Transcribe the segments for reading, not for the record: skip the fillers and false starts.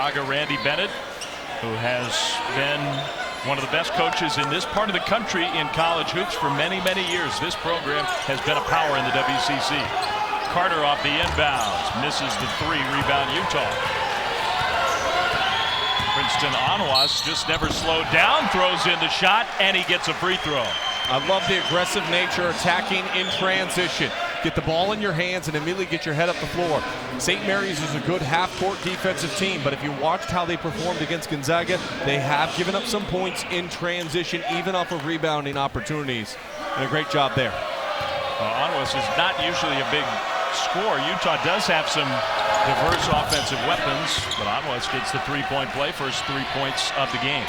Gonzaga, Randy Bennett, who has been one of the best coaches in this part of the country in college hoops for many, many years. This program has been a power in the WCC. Carter off the inbounds, misses the three, rebound Utah. Princeton Onwas just never slowed down, throws in the shot, and he gets a free throw. I love the aggressive nature, attacking in transition. Get the ball in your hands and immediately get your head up the floor. St. Mary's is a good half-court defensive team, but if you watched how they performed against Gonzaga, they have given up some points in transition, even off of rebounding opportunities. And a great job there. Onwas is not usually a big scorer. Utah does have some diverse offensive weapons, but Onwas gets the three-point play, first 3 points of the game.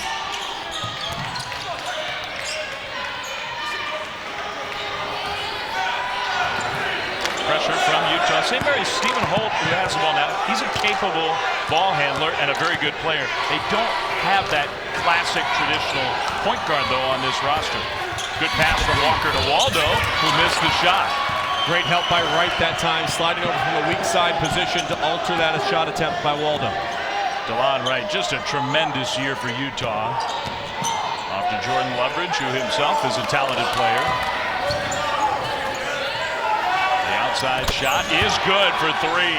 Pressure from Utah. St. Mary's Stephen Holt, who has the ball now, he's a capable ball handler and a very good player. They don't have that classic traditional point guard, though, on this roster. Good pass from Walker to Waldo, who missed the shot. Great help by Wright that time, sliding over from a weak side position to alter that shot attempt by Waldo. DeLon Wright, just a tremendous year for Utah. Off to Jordan Loveridge, who himself is a talented player. Outside shot is good for three.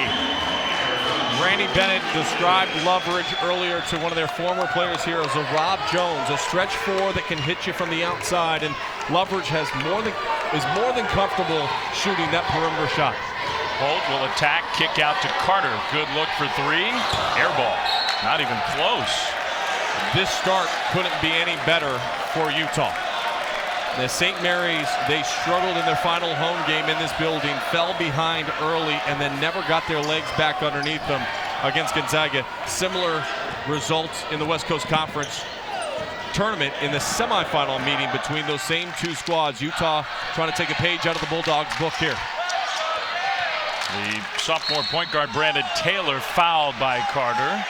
Randy Bennett described Loveridge earlier to one of their former players here as a Rob Jones, a stretch four that can hit you from the outside, and Loveridge is more than comfortable shooting that perimeter shot. Holt will attack, kick out to Carter. Good look for three. Air ball. Not even close. This start couldn't be any better for Utah. The St. Mary's, they struggled in their final home game in this building, fell behind early, and then never got their legs back underneath them against Gonzaga. Similar results in the West Coast Conference tournament in the semifinal meeting between those same two squads. Utah trying to take a page out of the Bulldogs' book here. The sophomore point guard Brandon Taylor fouled by Carter.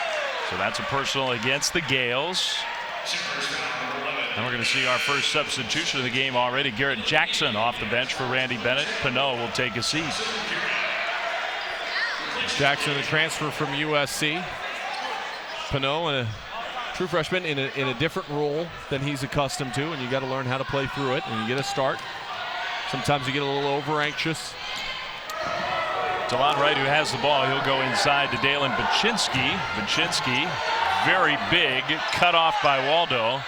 So that's a personal against the Gales. And we're going to see our first substitution of the game already. Garrett Jackson off the bench for Randy Bennett. Pinot will take a seat. Jackson, a transfer from USC. Pinot, a true freshman in a different role than he's accustomed to, and you got to learn how to play through it, and you get a start. Sometimes you get a little over anxious. DeLon Wright, who has the ball, he'll go inside to Dalen Baczynski. Baczynski, very big, cut off by Waldo.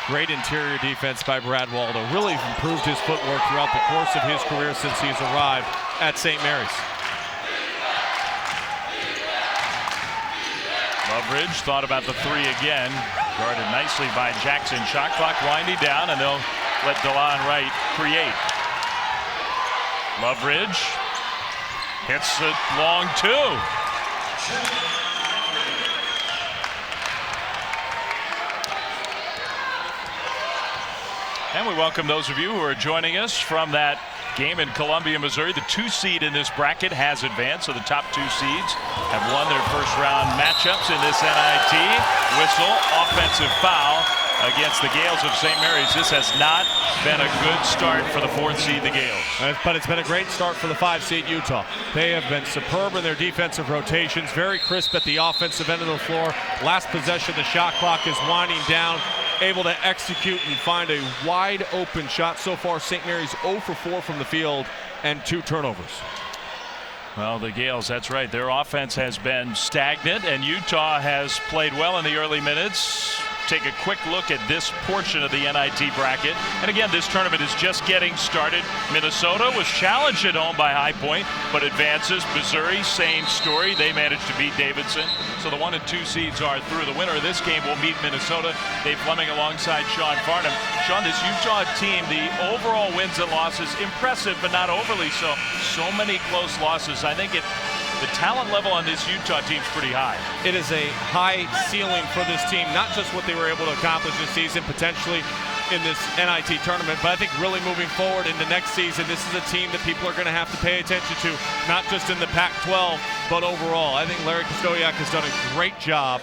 Great interior defense by Brad Waldo. Really improved his footwork throughout the course of his career since he's arrived at St. Mary's. Loveridge thought about the three again. Guarded nicely by Jackson. Shot clock winding down, and they'll let DeLon Wright create. Loveridge hits it long two. And we welcome those of you who are joining us from that game in Columbia, Missouri. The 2 seed in this bracket has advanced, so the top 2 seeds have won their first round matchups in this NIT. Whistle, offensive foul against the Gales of St. Mary's. This has not been a good start for the 4th seed, the Gales. But it's been a great start for the 5 seed Utah. They have been superb in their defensive rotations, very crisp at the offensive end of the floor. Last possession, the shot clock is winding down. Able to execute and find a wide open shot. So far, St. Mary's 0 for 4 from the field and 2 turnovers. Well, the Gales, that's right. Their offense has been stagnant, and Utah has played well in the early minutes. Take a quick look at this portion of the NIT bracket. And again, this tournament is just getting started. Minnesota was challenged at home by High Point, but advances. Missouri, same story. They managed to beat Davidson. So the 1 and 2 seeds are through. The winner of this game will meet Minnesota. Dave Fleming alongside Sean Farnham. Sean, this Utah team, the overall wins and losses, impressive, but not overly so. So many close losses. I think the talent level on this Utah team is pretty high. It is a high ceiling for this team, not just what they were able to accomplish this season, potentially in this NIT tournament, but I think really moving forward into next season, this is a team that people are going to have to pay attention to, not just in the Pac-12, but overall. I think Larry Kostoyak has done a great job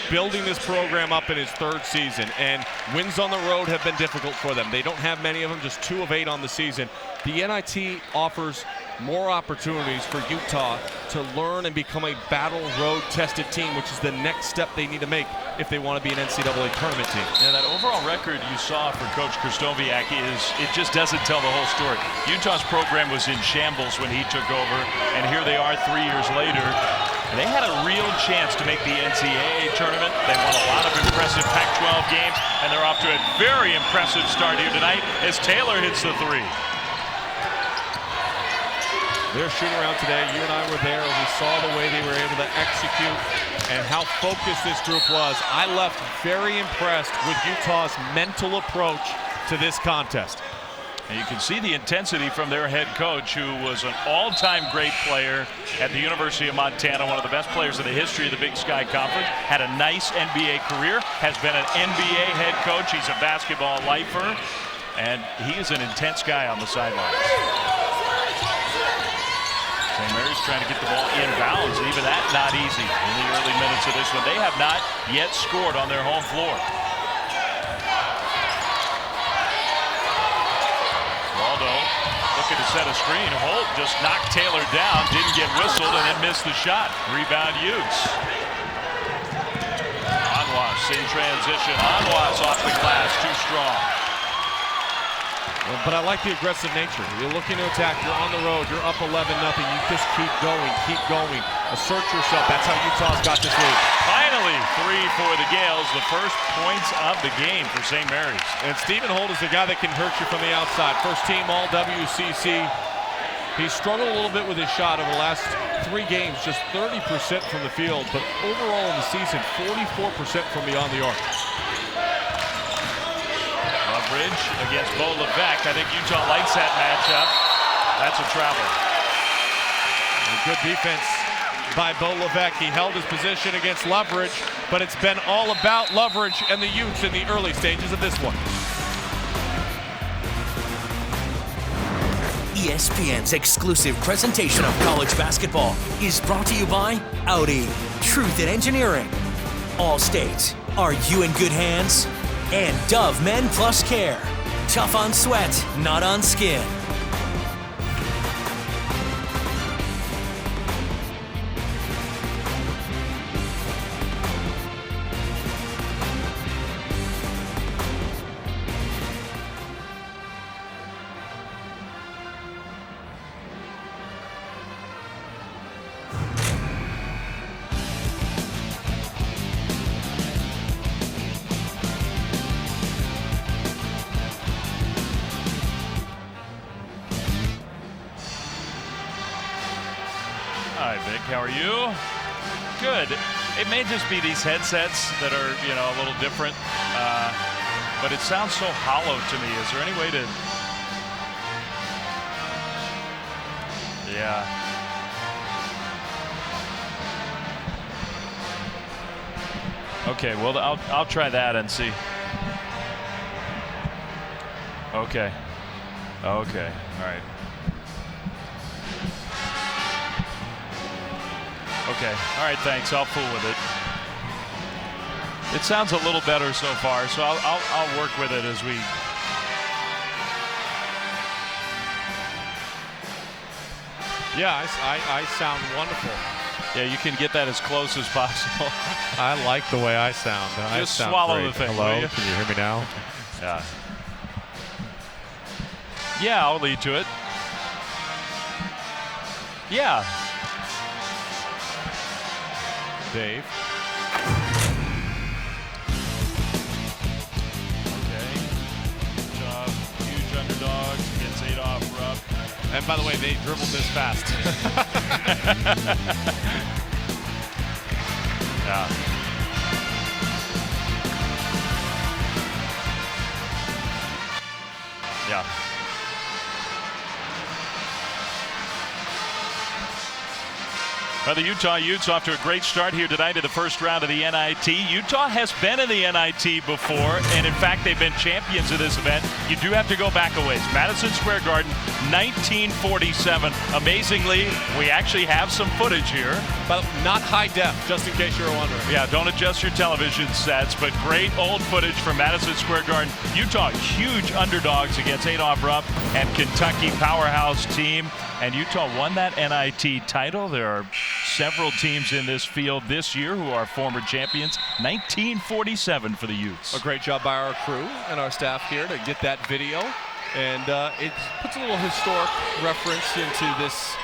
building this program up in his 3rd season, and wins on the road have been difficult for them. They don't have many of them, just 2 of 8 on the season. The NIT offers more opportunities for Utah to learn and become a battle road tested team, which is the next step they need to make if they want to be an NCAA tournament team. Yeah, that overall record you saw for Coach Krystkowiak it just doesn't tell the whole story. Utah's program was in shambles when he took over, and here they are 3 years later. They had a real chance to make the NCAA tournament. They won a lot of impressive Pac-12 games, and they're off to a very impressive start here tonight as Taylor hits the three. Their shoot around today, you and I were there, and we saw the way they were able to execute and how focused this group was. I left very impressed with Utah's mental approach to this contest. And you can see the intensity from their head coach, who was an all-time great player at the University of Montana, one of the best players in the history of the Big Sky Conference, had a nice NBA career, has been an NBA head coach. He's a basketball lifer, and he is an intense guy on the sidelines. St. Mary's trying to get the ball inbounds, and even that not easy in the early minutes of this one. They have not yet scored on their home floor. Waldo looking to set a screen. Holt just knocked Taylor down, didn't get whistled, and then missed the shot. Rebound Utes. Anwas in transition. Anwas off the glass, too strong. But I like the aggressive nature. You're looking to attack, you're on the road, you're up 11-0. You just keep going, assert yourself. That's how Utah's got this lead. Finally, three for the Gales, the first points of the game for St. Mary's. And Stephen Holt is the guy that can hurt you from the outside. First team all WCC. He struggled a little bit with his shot over the last 3 games, just 30% from the field, but overall in the season, 44% from beyond the arc. Loveridge against Bo Levesque. I think Utah likes that matchup. That's a travel. A good defense by Bo Levesque. He held his position against Loveridge, but it's been all about Loveridge and the Utes in the early stages of this one. ESPN's exclusive presentation of college basketball is brought to you by Audi, Truth in Engineering, Allstate, Are You in Good Hands? And Dove Men Plus Care. Tough on sweat, not on skin. Hi, Vic. How are you? Good. It may just be these headsets that are, a little different, but it sounds so hollow to me. Is there any way to? Yeah. Okay. Well, I'll try that and see. Okay. Okay. All right. Okay. All right, thanks. I'll fool with it. It sounds a little better so far, so I'll work with it as we. Yeah, I sound wonderful. Yeah, you can get that as close as possible. I like the way I sound. Just swallow the thing. Hello, will you? can you hear me now? Yeah. Yeah, I'll lead to it. Yeah. Dave. Okay. Huge underdog. Gets 8 off Rupp. And by the way, they dribbled this fast. Yeah. Yeah. Well, the Utah Utes off to a great start here tonight in the first round of the NIT. Utah has been in the NIT before, and in fact, they've been champions of this event. You do have to go back a ways. Madison Square Garden, 1947. Amazingly, we actually have some footage here. But not high def, just in case you're wondering. Yeah, don't adjust your television sets, but great old footage from Madison Square Garden. Utah, huge underdogs against Adolph Rupp and Kentucky powerhouse team. And Utah won that NIT title. There are several teams in this field this year who are former champions. 1947 for the Utes. A great job by our crew and our staff here to get that video. And it puts a little historic reference into this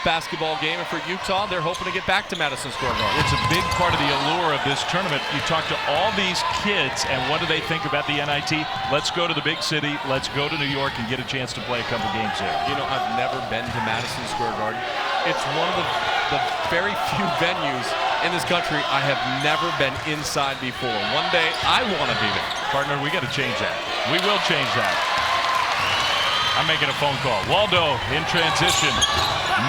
basketball game. And for Utah, they're hoping to get back to Madison Square Garden. It's a big part of the allure of this tournament. You talk to all these kids, and what do they think about the NIT? Let's go to the big city. Let's go to New York and get a chance to play a couple games there. You know, I've never been to Madison Square Garden. It's one of the very few venues in this country I have never been inside before. One day, I want to be there. Partner, we got to change that. We will change that. I'm making a phone call. Waldo in transition.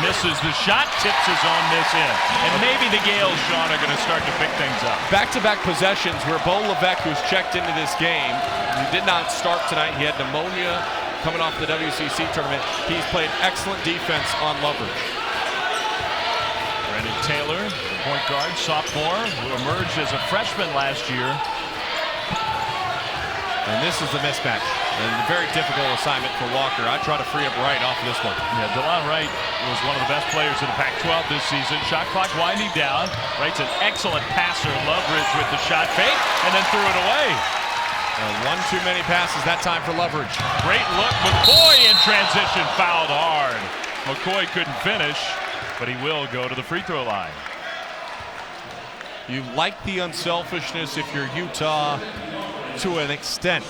Misses the shot, tips his own miss in. And maybe the Gales, Sean, are going to start to pick things up. Back-to-back possessions where Bo Levesque, who's checked into this game, he did not start tonight. He had pneumonia coming off the WCC tournament. He's played excellent defense on Loveridge. Brendan Taylor, the point guard, sophomore, who emerged as a freshman last year. And this is the mismatch. And a very difficult assignment for Walker. I try to free up Wright off this one. Yeah, DeLon Wright was one of the best players in the Pac-12 this season. Shot clock winding down. Wright's an excellent passer. Loveridge with the shot fake and then threw it away. One too many passes that time for Loveridge. Great look. McCoy in transition, fouled hard. McCoy couldn't finish, but he will go to the free throw line. You like the unselfishness if you're Utah to an extent.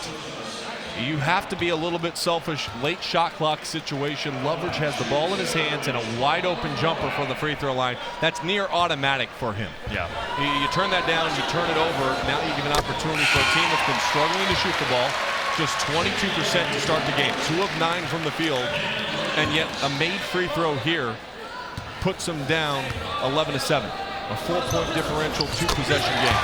You have to be a little bit selfish. Late shot clock situation. Loveridge has the ball in his hands and a wide open jumper from the free throw line. That's near automatic for him. Yeah. You turn that down and you turn it over. Now you give an opportunity for a team that's been struggling to shoot the ball. Just 22% to start the game. 2 of 9 from the field. And yet a made free throw here puts them down 11-7. A 4-point differential, 2-possession game.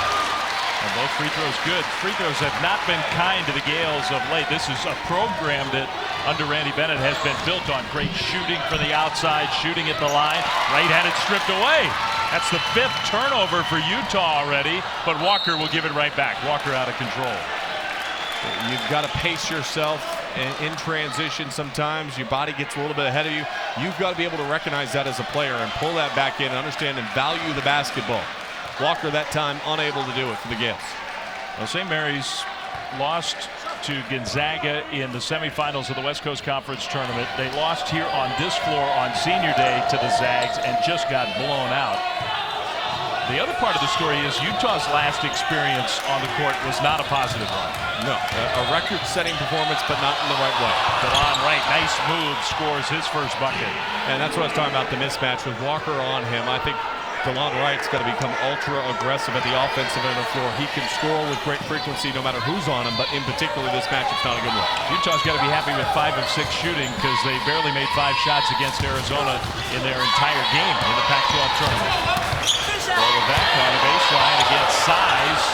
And both free throws good. Free throws have not been kind to the Gales of late. This is a program that, under Randy Bennett, has been built on great shooting from the outside, shooting at the line. Wright had it stripped away. That's the 5th turnover for Utah already, but Walker will give it right back. Walker out of control. You've got to pace yourself in transition sometimes. Your body gets a little bit ahead of you. You've got to be able to recognize that as a player and pull that back in and understand and value the basketball. Walker that time unable to do it for the Gales. Well, St. Mary's lost to Gonzaga in the semifinals of the West Coast Conference Tournament. They lost here on this floor on senior day to the Zags and just got blown out. The other part of the story is Utah's last experience on the court was not a positive one. No, a record-setting performance, but not in the right way. DeLon Wright, nice move, scores his first bucket. And that's what I was talking about, the mismatch with Walker on him. I think DeLon Wright's got to become ultra-aggressive at the offensive end of the floor. He can score with great frequency no matter who's on him, but in particular this matchup's not a good one. Utah's got to be happy with 5 of 6 shooting because they barely made 5 shots against Arizona in their entire game in the Pac-12 tournament. Ball back on the baseline against size.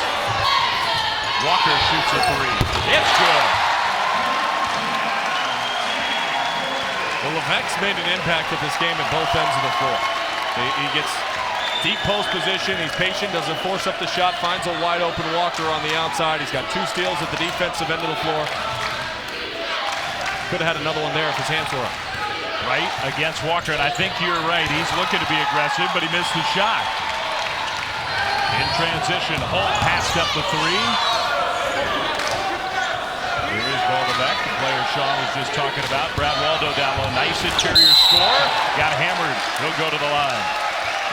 Walker shoots a 3. It's good. Well, Levesque's made an impact with this game at both ends of the floor. He gets deep post position. He's patient, doesn't force up the shot, finds a wide open Walker on the outside. He's got 2 steals at the defensive end of the floor. Could have had another one there if his hands were up. Right against Walker, and I think you're right. He's looking to be aggressive, but he missed the shot. In transition, Holt passed up the 3. Here's Bo Levesque, the player Sean was just talking about. Brad Waldo down low, nice interior score. Got hammered, he'll go to the line.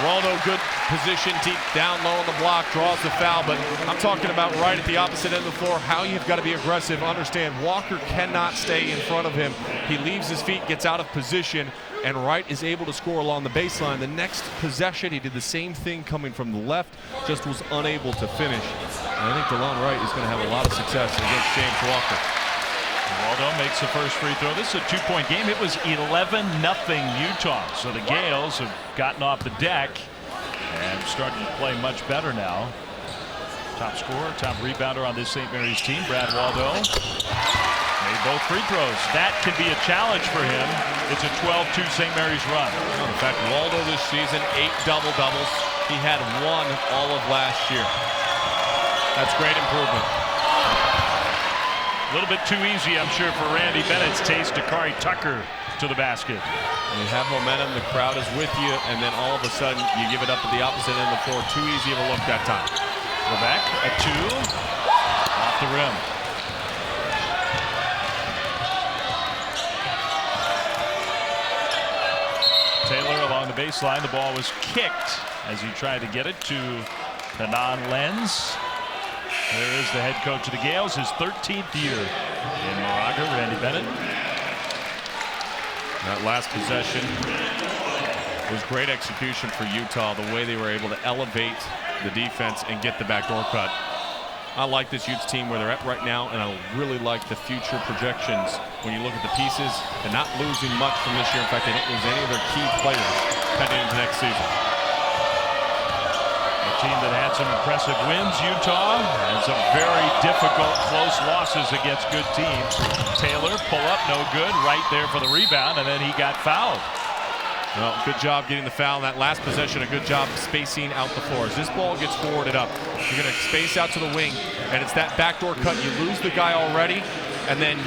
Waldo, good position, deep down low on the block, draws the foul, but I'm talking about right at the opposite end of the floor, how you've got to be aggressive. Understand, Walker cannot stay in front of him. He leaves his feet, gets out of position, and Wright is able to score along the baseline. The next possession, he did the same thing coming from the left, just was unable to finish. And I think DeLon Wright is going to have a lot of success against James Walker. Waldo makes the first free throw. This is a 2-point game. It was 11-0 Utah. So the Gales have gotten off the deck and starting to play much better now. Top scorer, top rebounder on this St. Mary's team, Brad Waldo. Made both free throws. That can be a challenge for him. It's a 12-2 St. Mary's run. In fact, Waldo this season, 8 double-doubles. He had 1 all of last year. That's great improvement. A little bit too easy, I'm sure, for Randy Bennett's taste. Dakari Tucker to the basket. And you have momentum, the crowd is with you, and then all of a sudden you give it up at the opposite end of the floor. Too easy of a look that time. Levesque, a 2, off the rim. Taylor along the baseline. The ball was kicked as he tried to get it to Hanan Lenz. There is the head coach of the Gales, his 13th year in Moraga, Randy Bennett. That last possession was great execution for Utah, the way they were able to elevate the defense and get the backdoor cut. I like this Utes team where they're at right now, and I really like the future projections when you look at the pieces and not losing much from this year. In fact, they didn't lose any of their key players heading into next season. A team that had some impressive wins, Utah, and some very difficult close losses against good teams. Taylor, pull up, no good, right there for the rebound, and then he got fouled. Well, good job getting the foul in that last possession. A good job spacing out the floor. As this ball gets forwarded up, you're going to space out to the wing, and it's that backdoor cut. You lose the guy already, and then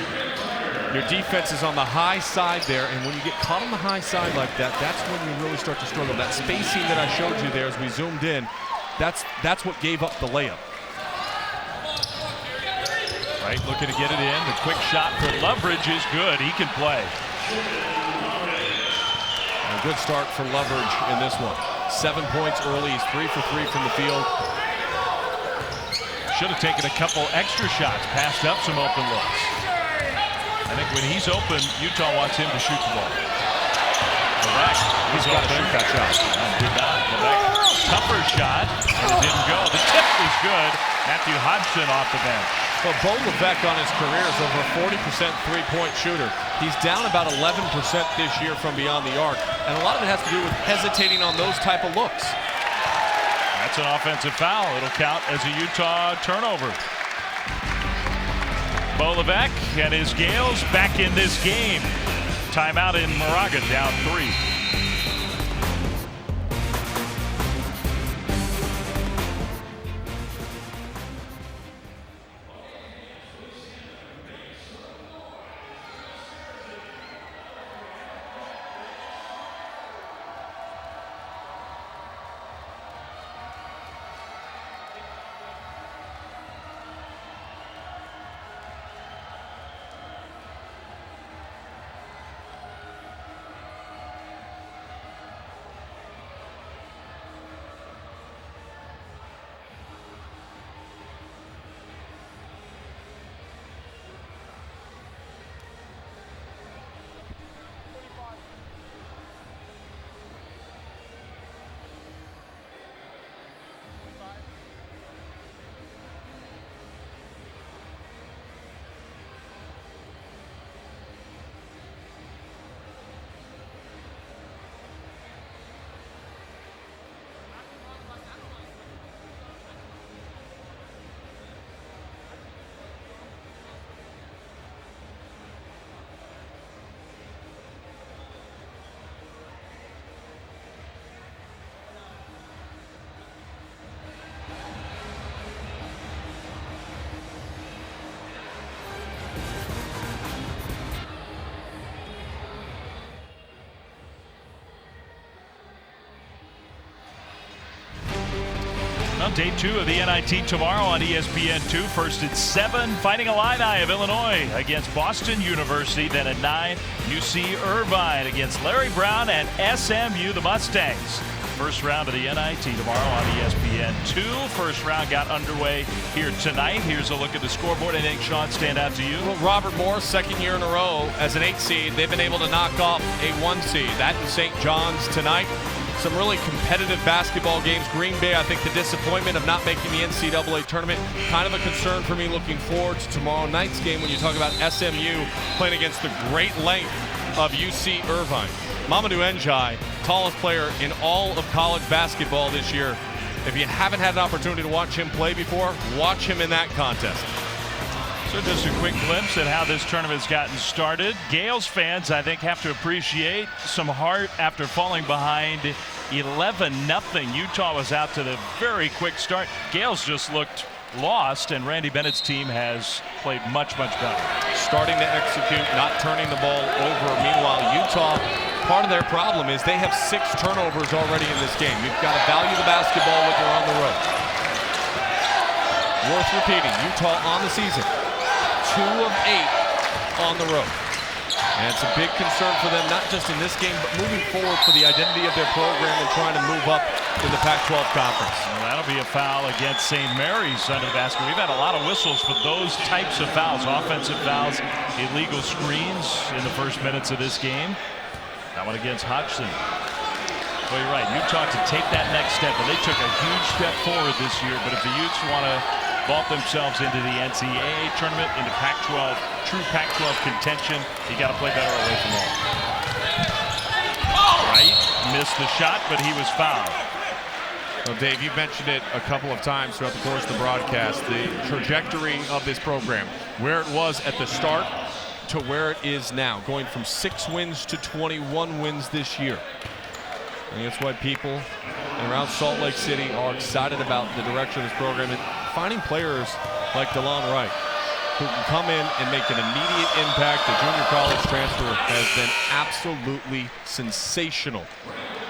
your defense is on the high side there, and when you get caught on the high side like that, that's when you really start to struggle. That spacing that I showed you there as we zoomed in, that's what gave up the layup. Right, looking to get it in. The quick shot for Loveridge is good. He can play. A good start for Loveridge in this one. 7 points early. He's 3 for 3 from the field. Should have taken a couple extra shots. Passed up some open looks. I think when he's open, Utah wants him to shoot the ball. Levesque, He's got to shoot that shot. Did not. Levesque, tougher shot, and it didn't go. The tip is good. Matthew Hodgson off the bench. Well, Bo Levesque on his career is over a 40% three-point shooter. He's down about 11% this year from beyond the arc, and a lot of it has to do with hesitating on those type of looks. That's an offensive foul. It'll count as a Utah turnover. Bo Levesque and his Gales back in this game. Timeout in Moraga, down 3. Day 2 of the NIT tomorrow on ESPN2. First at 7, Fighting Illini of Illinois against Boston University. Then at 9, UC Irvine against Larry Brown and SMU, the Mustangs. First round of the NIT tomorrow on ESPN2. First round got underway here tonight. Here's a look at the scoreboard. Anything, Sean, stand out to you? Well, Robert Morris, second year in a row as an 8 seed. They've been able to knock off a 1 seed. That in St. John's tonight. Some really competitive basketball games. Green Bay, I think the disappointment of not making the NCAA tournament, kind of a concern for me looking forward to tomorrow night's game when you talk about SMU playing against the great length of UC Irvine. Mamadou Ndiaye, tallest player in all of college basketball this year. If you haven't had an opportunity to watch him play before, watch him in that contest. So just a quick glimpse at how this tournament's gotten started. Gales fans, I think, have to appreciate some heart after falling behind 11-0. Utah was out to the very quick start. Gales just looked lost, and Randy Bennett's team has played much, much better. Starting to execute, not turning the ball over. Meanwhile, Utah, part of their problem is they have 6 turnovers already in this game. You've got to value the basketball when you're on the road. Worth repeating, Utah on the season, 2 of 8 on the road. And it's a big concern for them, not just in this game, but moving forward for the identity of their program and trying to move up in the Pac-12 conference. Well, that'll be a foul against St. Mary's under the basket. We've had a lot of whistles for those types of fouls, offensive fouls, illegal screens in the first minutes of this game. That one against Hodgson. Well, you're right. Utah to take that next step, and they took a huge step forward this year. But if the Utes want to vault themselves into the NCAA tournament, into Pac-12, true Pac-12 contention, you got to play better away from home. Right, missed the shot, but he was fouled. Well, Dave, you mentioned it a couple of times throughout the course of the broadcast, the trajectory of this program, where it was at the start to where it is now, going from 6 wins to 21 wins this year. And that's why people around Salt Lake City are excited about the direction of this program and finding players like DeLon Wright, who can come in and make an immediate impact. The junior college transfer has been absolutely sensational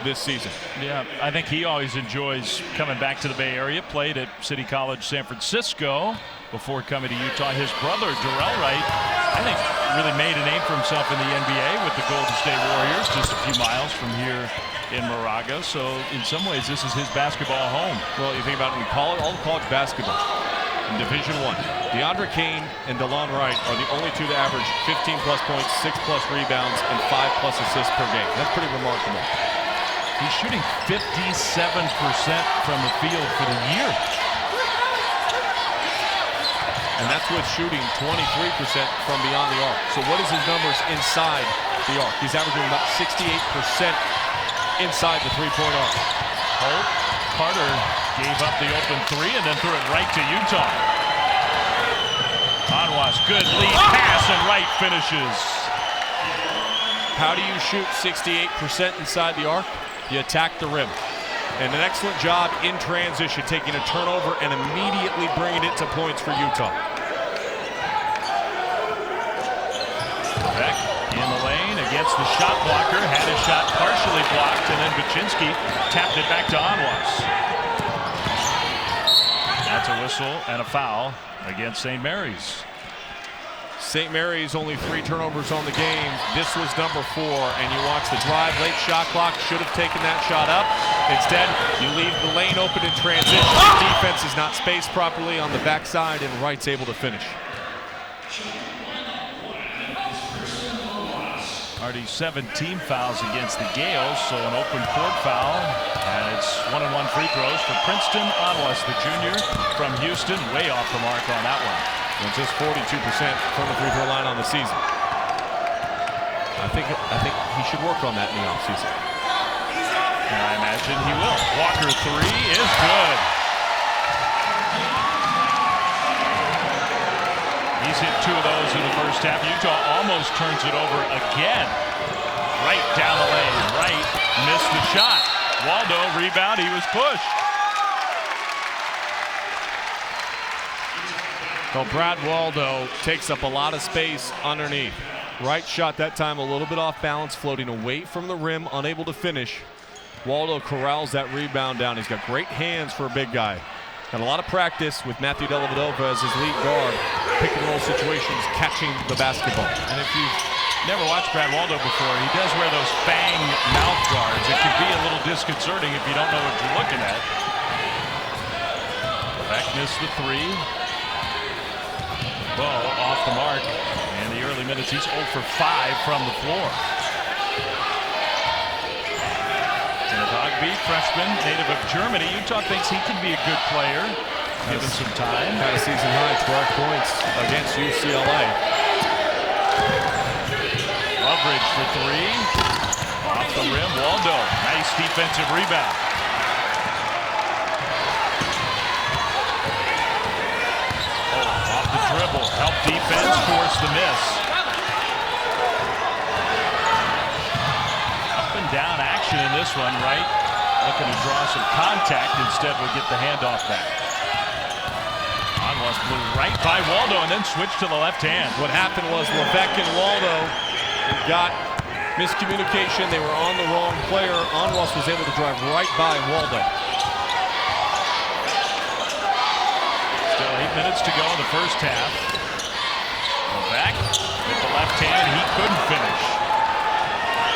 this season. Yeah, I think he always enjoys coming back to the Bay Area. Played at City College San Francisco before coming to Utah. His brother, Darrell Wright, I think really made a name for himself in the NBA with the Golden State Warriors, just a few miles from here in Moraga. So in some ways, this is his basketball home. Well, you think about it in college, all the college basketball in Division I. DeAndre Kane and DeLon Wright are the only 2 to average 15-plus points, 6-plus rebounds, and 5-plus assists per game. That's pretty remarkable. He's shooting 57% from the field for the year. And that's with shooting 23% from beyond the arc. So what is his numbers inside the arc? He's averaging about 68% inside the three-point arc. Holt Carter gave up the open 3 and then threw it right to Utah. Anwas, good lead pass, and Wright finishes. How do you shoot 68% inside the arc? You attack the rim. And an excellent job in transition, taking a turnover and immediately bringing it to points for Utah. Beck in the lane against the shot blocker, had his shot partially blocked, and then Baczynski tapped it back to Anwas. That's a whistle and a foul against St. Mary's. St. Mary's only 3 turnovers on the game. This was number 4, and you watch the drive, late shot clock, should have taken that shot up. Instead, you leave the lane open in transition. The defense is not spaced properly on the backside, and Wright's able to finish. Already 7 team fouls against the Gales, so an open court foul. And it's 1-on-1 free throws for Princeton. Anwas, the junior from Houston, way off the mark on that one. And just 42% from the free throw line on the season. I think he should work on that in the offseason. And I imagine he will. Walker 3 is good. He's hit 2 of those in the first half. Utah almost turns it over again. Right down the lane. Right missed the shot. Waldo rebound. He was pushed. Well, Brad Waldo takes up a lot of space underneath. Wright shot that time a little bit off balance, floating away from the rim, unable to finish. Waldo corrals that rebound down. He's got great hands for a big guy. Got a lot of practice with Matthew Dellavedova as his lead guard, pick and roll situations, catching the basketball. And if you've never watched Brad Waldo before, he does wear those fang mouth guards. It can be a little disconcerting if you don't know what you're looking at. Beck missed the 3. Ball off the mark. In the early minutes, he's 0 for 5 from the floor. Dogby, freshman, native of Germany. Utah thinks he can be a good player, given some time. Had a season high 12 points against UCLA. Loveridge for 3. Off the rim, Waldo. Nice defensive rebound. Oh, off the dribble. dribble. Help defense force the miss. Up and down action in this one, right? Looking to draw some contact. Instead, we'll get the handoff back. Anwas blew right by Waldo and then switched to the left hand. What happened was Levesque and Waldo got miscommunication. They were on the wrong player. Anwas was able to drive right by Waldo. Still 8 minutes to go in the first half. Levesque with the left hand. He couldn't finish.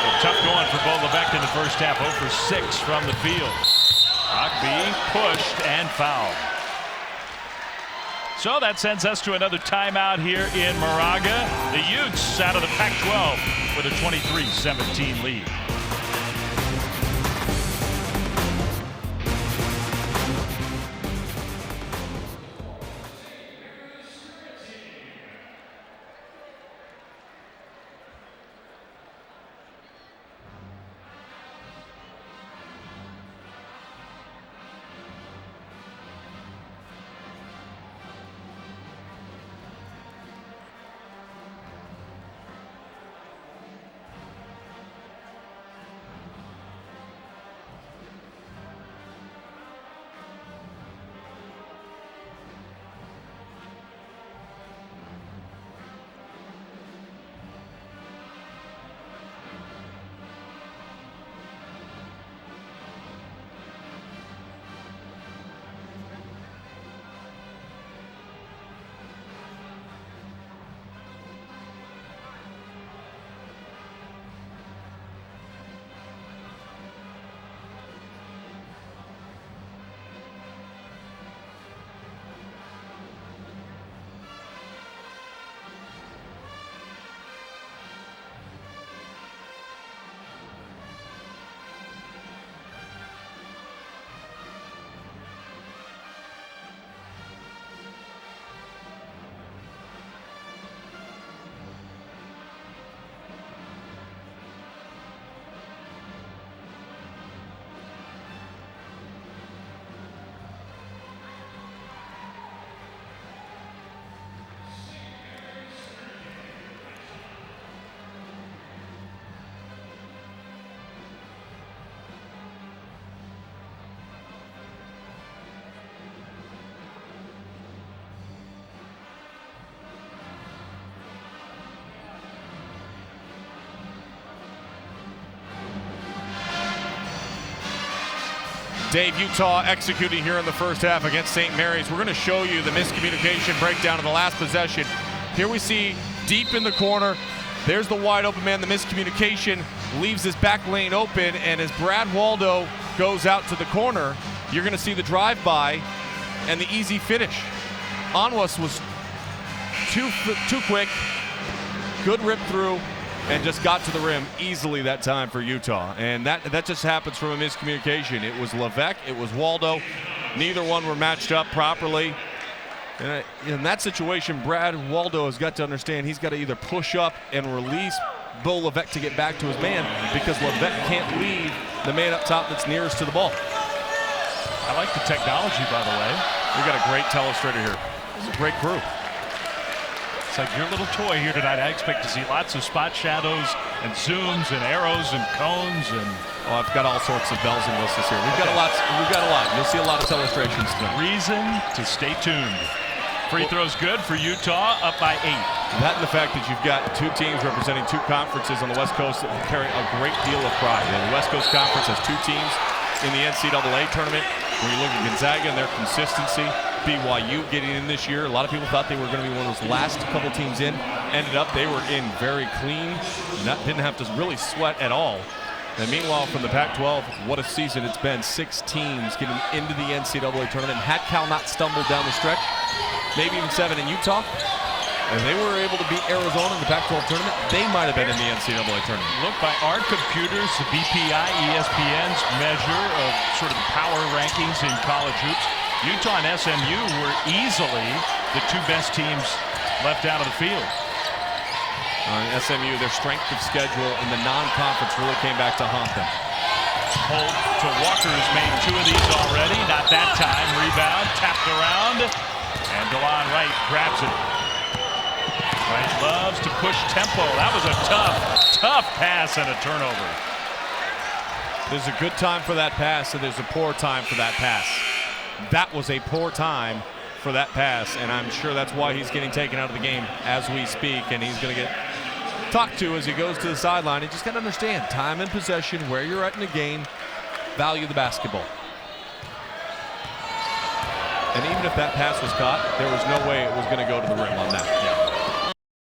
So tough going for Bo Levesque in the first half. 0 for 6 from the field. Ogby pushed and fouled. So that sends us to another timeout here in Moraga. The Utes out of the Pac-12 with a 23-17 lead. Dave, Utah executing here in the first half against St. Mary's. We're going to show you the miscommunication breakdown of the last possession. Here we see deep in the corner. There's the wide open man. The miscommunication leaves his back lane open, and as Brad Waldo goes out to the corner, you're going to see the drive-by and the easy finish. Anwas was too quick, good rip through, and just got to the rim easily that time for Utah. And that just happens from a miscommunication. It was Levesque, it was Waldo. Neither one were matched up properly. And in that situation, Brad Waldo has got to understand he's got to either push up and release Bo Levesque to get back to his man, because Levesque can't leave the man up top that's nearest to the ball. I like the technology, by the way. We got a great telestrator here. This is a great crew. It's like your little toy here tonight. I expect to see lots of spot shadows and zooms and arrows and cones and. Oh, I've got all sorts of bells and whistles here. We've got a lot. You'll see a lot of telestrations tonight. Reason to stay tuned. Free throws good for Utah, up by 8. That and the fact that you've got two teams representing two conferences on the West Coast that carry a great deal of pride. And the West Coast Conference has two teams in the NCAA tournament. When you look at Gonzaga and their consistency, BYU getting in this year, a lot of people thought they were going to be one of those last couple teams in. Ended up they were in very clean, didn't have to really sweat at all. And meanwhile, from the Pac-12, what a season it's been. 6 teams getting into the NCAA tournament. Had Cal not stumbled down the stretch, maybe even 7 in Utah, and they were able to beat Arizona in the Pac-12 tournament, they might have been in the NCAA tournament. Look, by our computers, the BPI, ESPN's measure of sort of the power rankings in college hoops, Utah and SMU were easily the 2 best teams left out of the field. SMU, their strength of schedule in the non-conference really came back to haunt them. Holt to Walker, who's made 2 of these already. Not that time. Rebound, tapped around, and DeLon Wright grabs it. Right, loves to push tempo. That was a tough pass and a turnover. There's a good time for that pass, and there's a poor time for that pass. That was a poor time for that pass, and I'm sure that's why he's getting taken out of the game as we speak, and he's going to get talked to as he goes to the sideline. You just got to understand time and possession, where you're at in the game, value the basketball. And even if that pass was caught, there was no way it was going to go to the rim on that.